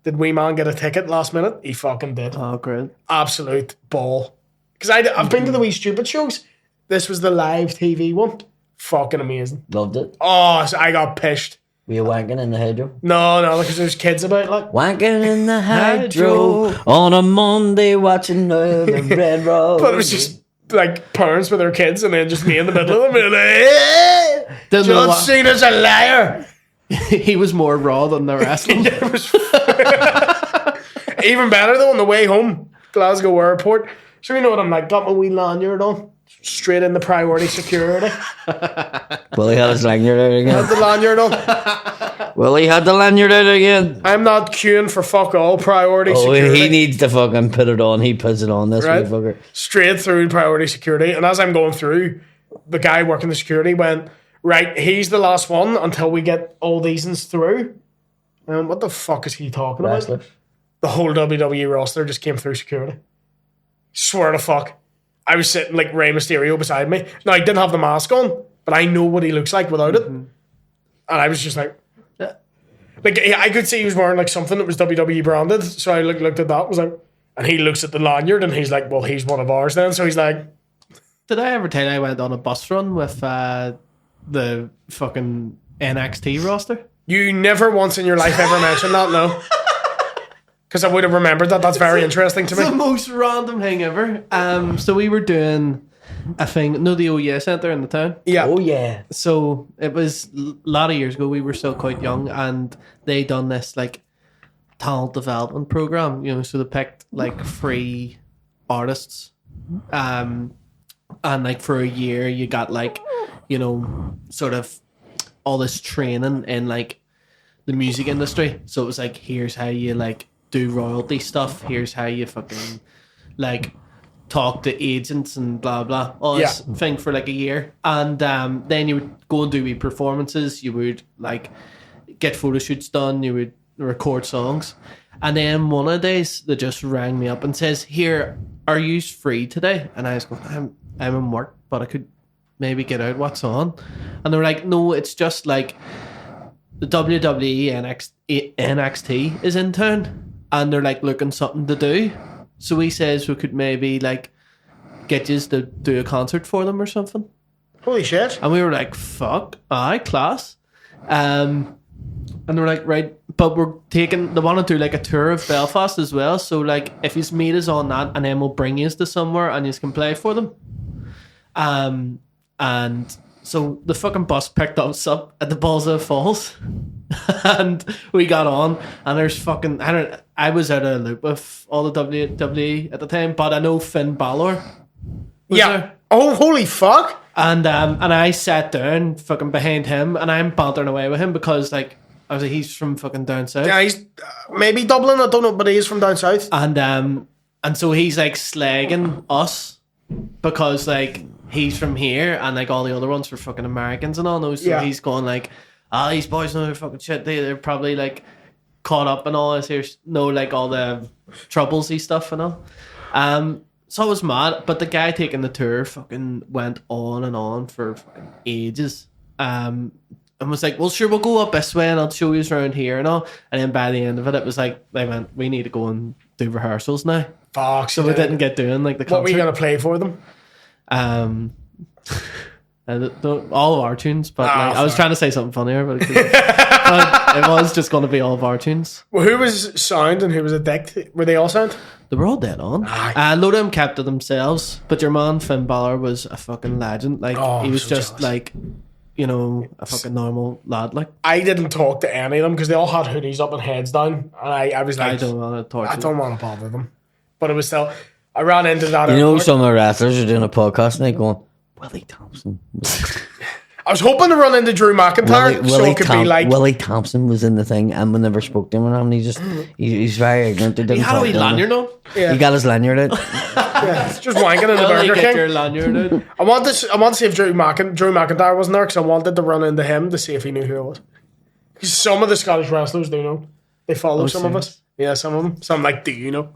Did wee man get a ticket last minute? He fucking did. Oh, great. Absolute ball. Because I've been to the wee stupid shows. This was the live TV one. Fucking amazing. Loved it. Oh, so I got pissed. Were you wanking in the hydro? No, because there's kids about, like. Wanking in the hydro on a Monday watching the Red Road. But it was just like parents with their kids and then just me in the middle of them. And like, Didn't know John what- Cena's a liar. He was more raw than the wrestling. It was even better though on the way home, Glasgow airport. So you know what I'm like, got my wee lanyard on, straight in the priority security. Willie had his lanyard out again. Had the lanyard on. Willie had the lanyard out again. I'm not queuing for fuck all priority Oh, security. he needs to fucking put it on. He puts it on, this Right. wee fucker. Straight through priority security. And as I'm going through, the guy working the security went, right, he's the last one until we get all these ones through. What the fuck is he talking about? Wrestler. The whole WWE roster just came through security. Swear to fuck. I was sitting like Rey Mysterio beside me. Now, he didn't have the mask on, but I know what he looks like without it. And I was just like... Like, I could see he was wearing like something that was WWE branded. So I looked at that, was like... And he looks at the lanyard and he's like, well, he's one of ours then. So he's like... Did I ever tell you I went on a bus run with the fucking NXT roster? You never once in your life ever mentioned that, no. Because I would have remembered that. That's very interesting to It's the me. most random thing ever. So we were doing a thing, the OEA Centre in the town. Yeah. Oh, yeah. So it was a lot of years ago. We were still quite young, and they done this like talent development program. You know, so they picked like free artists, and like for a year you got like, you know, sort of all this training in like the music industry. So it was like, here's how you like do royalty stuff. Here's how you fucking like talk to agents and blah blah, all this thing for like a year. And then you would go and do wee performances. You would like get photo shoots done. You would record songs. And then one of the days they just rang me up and says, "Here, are you free today?" And I was going, I'm in work, but I could maybe get out. What's on? And they were like, "No, it's just like the WWE NXT is in town, and they're like looking something to do." So he says we could maybe like get you to do a concert for them or something. Holy shit. And we were like, fuck, aye, class. And they're like, right, but they want to do like a tour of Belfast as well. So like, if you meet us on that, and then we'll bring you to somewhere and you can play for them. And so the fucking bus picked us up at the Balsa Falls, and we got on, and there's fucking I was out of the loop with all the WWE at the time, but I know Finn Balor was there. Oh, holy fuck! And I sat down fucking behind him, and I'm bantering away with him because like. I was like, he's from fucking down south. Yeah, he's maybe Dublin, I don't know, but he is from down south. And so he's like slagging us because like he's from here and like all the other ones were fucking Americans and all those. So he's going like, these boys know their fucking shit. They're probably like caught up in all this here, know like all the troublesy stuff and all. So I was mad, but the guy taking the tour fucking went on and on for fucking ages. And was like, well, sure, we'll go up this way and I'll show you around here and all. And then by the end of it, it was like, they went, we need to go and do rehearsals now. Fuck. So we didn't get doing like the concert. What were you going to play for them? All of our tunes, but like, I was trying to say something funnier, but it was just going to be all of our tunes. Well, who was sound and who was a dick? Were they all sound? They were all dead on. A load of them kept to themselves, but your man Finn Balor was a fucking legend. Like he was so just jealous. Like, you know, a fucking normal lad. Like I didn't talk to any of them because they all had hoodies up and heads down, and I was like, I don't want to talk. I don't want to bother them, but it was still. I ran into that. You know, some of the wrestlers are doing a podcast and they going, Willie Thompson. I was hoping to run into Drew McIntyre so it could be like Willie Thompson was in the thing and we never spoke to him and he's very ignorant. He had a wee lanyard on. Yeah. He got his lanyard out. Yeah, just wanking in the Burger King. Your lanyard out. I want to see if Drew McIntyre wasn't there because I wanted to run into him to see if he knew who it was. Because some of the Scottish wrestlers do know. They follow some of us. Yeah, some of them. Some like, do you know?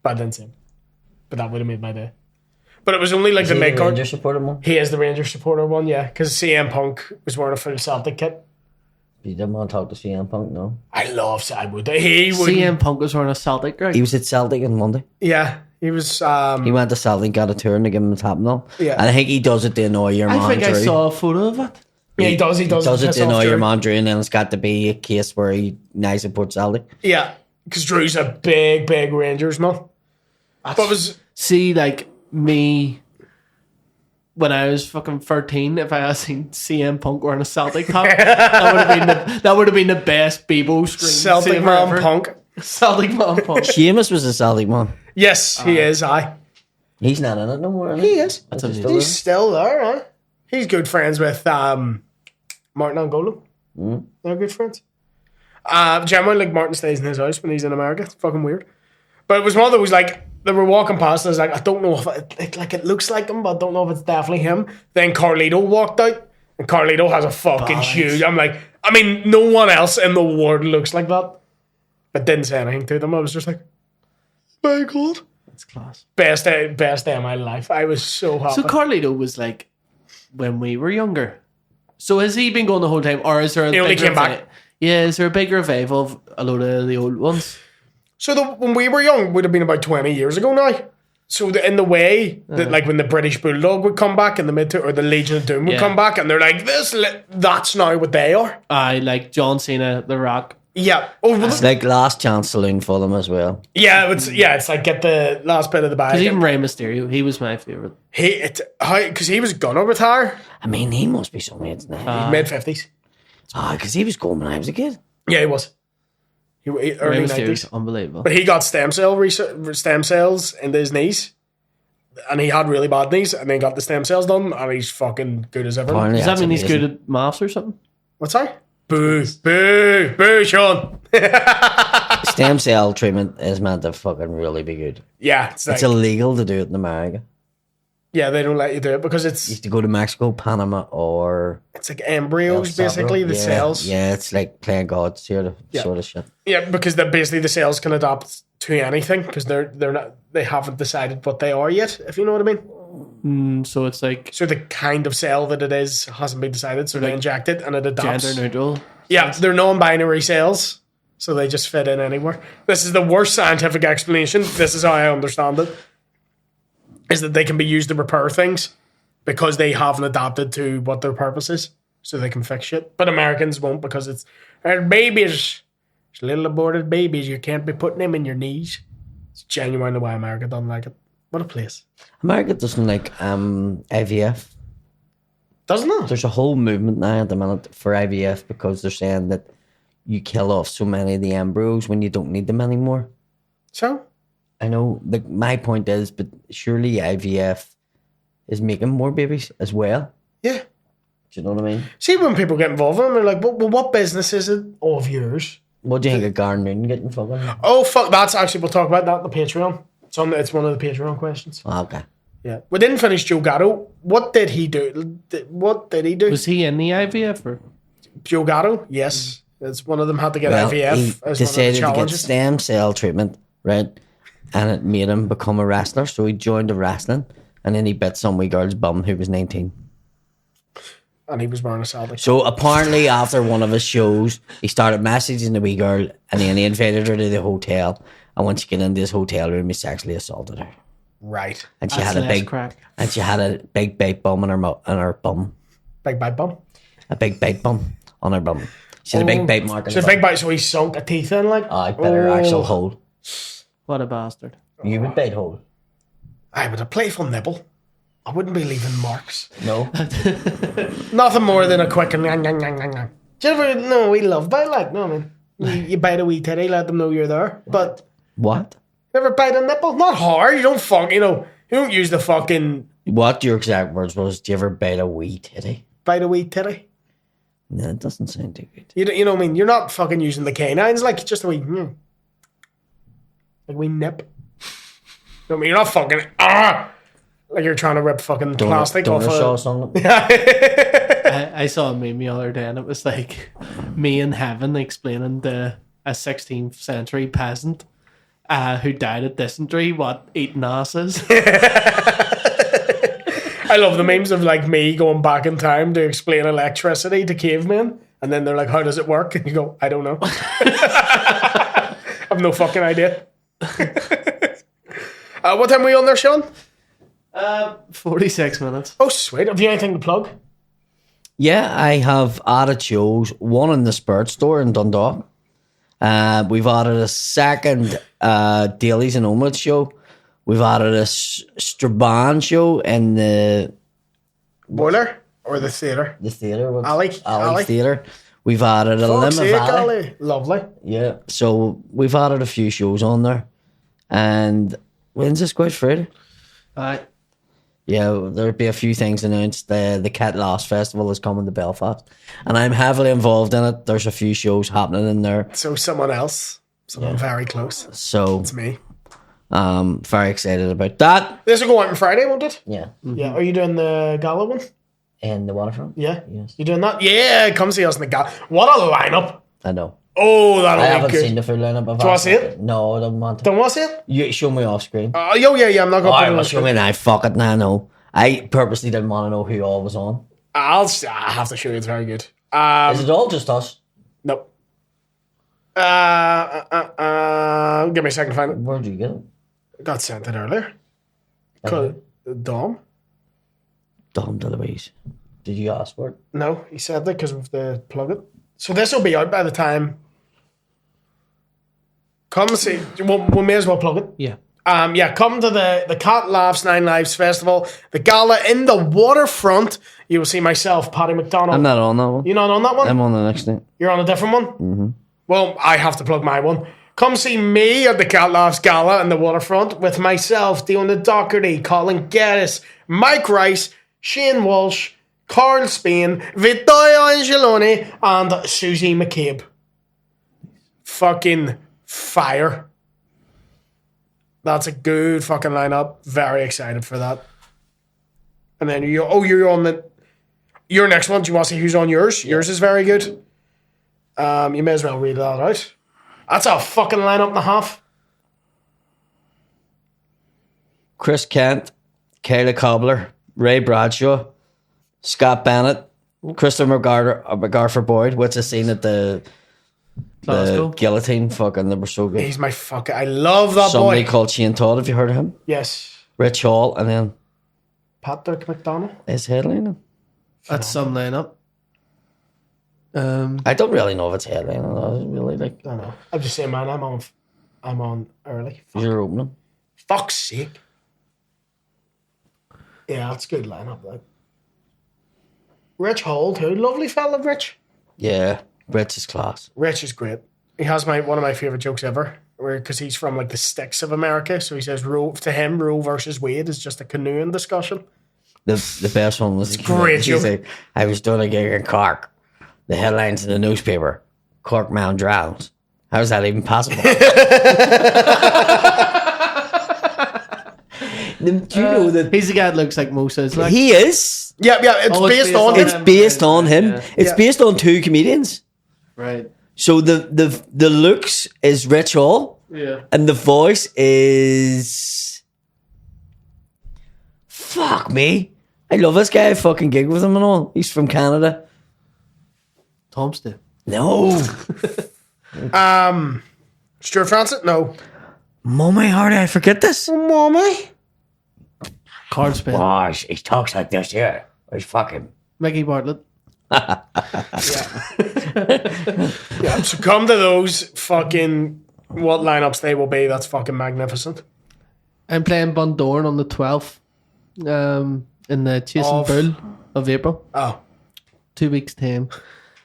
But I didn't see him. But that would have made my day. But it was only like the mid card. Ranger supporter one? He is the Ranger supporter one, yeah. Because CM Punk was wearing a full Celtic kit. You didn't want to talk to CM Punk, no? I would. CM Punk was wearing a Celtic, right? He was at Celtic on Monday. Yeah, he was. He went to Celtic, got a tour, and they give him a tap and all. Yeah. And I think he does it to annoy your man. I think I saw a photo of it. Yeah, he does. He does it to annoy your man, Drew, and then it's got to be a case where he nice supports Celtic. Yeah, because Drew's a big Rangers man. See, like me. When I was fucking 13, if I had seen CM Punk wearing a Celtic top, that would have been the best Bebo scream. Celtic man ever. Punk. Celtic man Punk. Seamus was a Celtic man. Yes, he is. He's not in it no more. He is. He's still there. Huh? He's good friends with Martin Angola. They're good friends. Generally, like Martin stays in his house when he's in America. It's fucking weird. But it was one of those like. They were walking past and I was like, I don't know if it looks like him, but I don't know if it's definitely him. Then Carlito walked out and Carlito has a fucking huge. I'm like, I mean, no one else in the world looks like that. But didn't say anything to them. I was just like, my God. That's class. Best day of my life. I was so happy. So Carlito was like when we were younger. So has he been going the whole time or is there he only came back? Yeah, is there a big revival of a load of the old ones? So when we were young, would have been about 20 years ago now. So in the way that like when the British Bulldog would come back in the mid or the Legion of Doom would come back and they're like, that's now what they are. Like John Cena, The Rock. Yeah. It's like Last Chance Saloon for them as well. Yeah, it's like get the last bit of the bag. Because even Rey Mysterio, he was my favourite. Because he was gonna retire. I mean, he must be some age now. Mid-50s. Because he was going when I was a kid. Yeah, he was. Early 90s. Unbelievable. But he got stem cells into his knees. And he had really bad knees. And then got the stem cells done. And he's fucking good as ever. Apparently, does that mean he's good at maths or something? What's that? Boo, Sean. Stem cell treatment is meant to fucking really be good. Yeah. It's illegal to do it in America. Yeah, they don't let you do it because it's... You have to go to Mexico, Panama, or... It's like embryos, basically, the cells. Yeah, it's like playing God sort of shit. Yeah, because basically the cells can adapt to anything because they haven't decided what they are yet, if you know what I mean. So it's like... So the kind of cell that it is hasn't been decided, so they inject it and it adapts. Gender neutral. Yeah, they're non-binary cells, so they just fit in anywhere. This is the worst scientific explanation. This is how I understand it. Is that they can be used to repair things because they haven't adapted to what their purpose is. so they can fix shit. But Americans won't because it's babies. It's little aborted babies. You can't be putting them in your knees. It's genuinely why America doesn't like it. What a place. America doesn't like IVF. Doesn't it? There's a whole movement now at the minute for IVF because they're saying that you kill off so many of the embryos when you don't need them anymore. So? I know. My point is, but surely IVF is making more babies as well. Yeah. Do you know what I mean? See, when people get involved in them, they're like, well, what business is it of yours? What do you think of Garen Newton getting fucking? Oh, fuck. That's actually, we'll talk about that in the Patreon. It's one of the Patreon questions. Oh, okay. Yeah. We didn't finish Joe Gatto. What did he do? What did he do? Was he in the IVF or? Joe Gatto? Yes. It's one of them had to get IVF He as one of the decided to get challenges. stem cell treatment, right? And it made him become a wrestler. So he joined the wrestling, and then he bit some wee girl's bum who was 19. And he was wearing a Celtic. So apparently, after one of his shows, he started messaging the wee girl, and then he invited her to the hotel. And when she got into his hotel room, he sexually assaulted her. Right. And she That's had a less big crack. and she had a big bite bum on her bum, Big bite bum. a big bite bum on her bum. She had a big bite mark on So her a big bum. bite, so he sunk a teeth in, like. I bit her actual hole. What a bastard. You would bite hole? Aye, with a playful nibble. I wouldn't be leaving marks. No. Nothing more than a quick yang, yang, yang, yang, yang. Do you ever know we love bite, like, no, I mean, you bite a wee titty, let them know you're there. But What? you ever bite a nipple? Not hard. You don't you don't use the fucking What your exact words was? Do you ever bite a wee titty? bite a wee titty. No, it doesn't sound too good. You know what I mean? You're not fucking using the canines, like, just a wee, like a wee nip. You know what I mean? You're not fucking, like you're trying to rip fucking plastic off Donor a... sauce on it. I saw a meme the other day and it was like me in heaven explaining to a 16th century peasant who died of dysentery what eating ass is. I love the memes of like me going back in time to explain electricity to cavemen, and then they're like, "How does it work?" And you go, "I don't know. I've no fucking idea." What time are we on there, Sean? 46 minutes. Oh, sweet. Have you anything to plug? Yeah, I have added shows. One in the Spirit Store in Dundalk. We've added a second Dailies and Omelette show. We've added a Strabane show in the Boiler or the theatre? theatre. Alley. Theatre. We've added a Fuck's Lima sake, Valley. Alley. Lovely. Yeah, so we've added a few shows on there. And when's this Good Friday? Yeah, there'll be a few things announced. The Cat Lost Festival is coming to Belfast, and I'm heavily involved in it. There's a few shows happening in there, So someone very close. so It's me. very excited about that. This will go out on Friday, won't it? Yeah, Yeah. Are you doing the gala one? in the waterfront. Yeah. Yes. You doing that? Yeah. Come see us in the gala. What a lineup! I know. Oh, that'll I be haven't good. seen the full lineup. Do you want to see it? No, I don't want to. Don't want to see it? You show me off screen. Yeah. I'm not going to All put right, it on well, the show me screen. now. Fuck it, now. No, I purposely didn't want to know who all was on. I'll have to show you. It's very good. Is it all just us? Nope. Give me a second to find it. Where'd you get it? Got sent it earlier. Okay. Dom? Dom DeLuise. Did you ask for it? No, he said that because of the plug it. So this will be out by the time. Come see. We may as well plug it. Yeah. Come to the Cat Laughs 9 Lives Festival, the gala in the waterfront. You will see myself, Paddy McDonnell. I'm not on that one. You're not on that one? I'm on the next thing. You're on a different one? Mm-hmm. Well, I have to plug my one. Come see me at the Cat Laughs Gala in the waterfront with myself, Dion Doherty, Colin Geddes, Mike Rice, Shane Walsh, Carl Spain, Vittorio Angeloni, and Susie McCabe. Fucking fire. That's a good fucking lineup. Very excited for that. And then you're on your next one. Do you want to see who's on yours? Yeah. Yours is very good. You may as well read that out. That's a fucking lineup and a half. Chris Kent, Kayla Cobbler, Ray Bradshaw, Scott Bennett, Christopher McGarfer Boyd. What's the scene at the Glasgow. guillotine? Fucking, they were so good. He's my fucking... I love that Somebody boy. called Shane Todd. Have you heard of him? Yes. Rich Hall, and then Patrick McDonald. his headlining. That's some lineup. I don't really know if it's headline or not. Really, like, I don't know. I'm just saying, man. I'm on early. you're opening. Fuck's sake. Yeah, that's a good lineup. Like Rich Hall too. Lovely fella, Rich. Yeah, Rich is class. Rich is great. He has one of my favorite jokes ever. Because he's from like the sticks of America, so he says Roe versus Wade is just a canoeing discussion. The best one was great joke. Like, I was doing a gig in Cork. The headlines in the newspaper: Cork man drowns. How is that even possible? Do you know that He's the guy that looks like Moses. Like, he is? Yeah. It's based on It's him. based on him. Yeah. It's based on two comedians. right. So the looks is Rich Hall, Yeah. and the voice is fuck me. I love this guy. I fucking gig with him and all. He's from Canada. Thompson. No, Stuart Francis? No. Mummy, how did I forget this? Mommy? Card spin. Oh, he talks like this here. He's fucking. Mickey Bartlett. Yeah, so come to those fucking what lineups they will be. That's fucking magnificent. I'm playing Bundorn on the 12th. In the Chasing Bull of April. Oh. 2 weeks' time.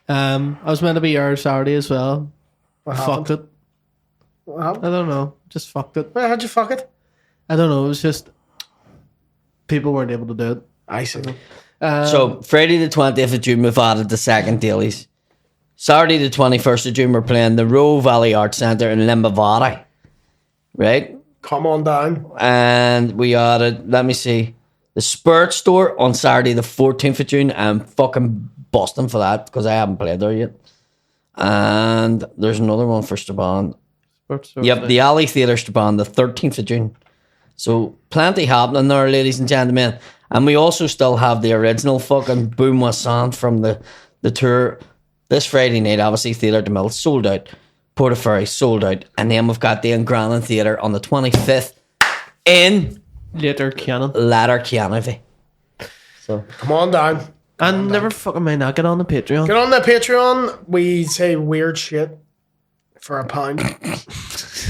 I was meant to be here Saturday as well. What Fucked happened? it. What happened? I don't know. Just fucked it. Well, how'd you fuck it? I don't know. It was just people weren't able to do it. I see. So Friday the 20th of June we've added the second dailies. Saturday the 21st of June we're playing the Roe Valley Arts Centre in Limavady. Right? Come on down. And we added, let me see, the Spirit Store on Saturday the 14th of June. I'm fucking busting for that because I haven't played there yet. And there's another one for Strabane. Yep, the Alley Theatre Strabane, the 13th of June. So plenty happening there, ladies and gentlemen. And we also still have the original fucking Boom Wassant from the tour. This Friday night, obviously, Theatre de Mill sold out. Portaferry sold out. And then we've got the Ingrannan Theatre on the 25th in Later Cannon. Letterkenny. So Come on down. And never fucking mind that. Get on the Patreon. Get on the Patreon. We say weird shit for £1.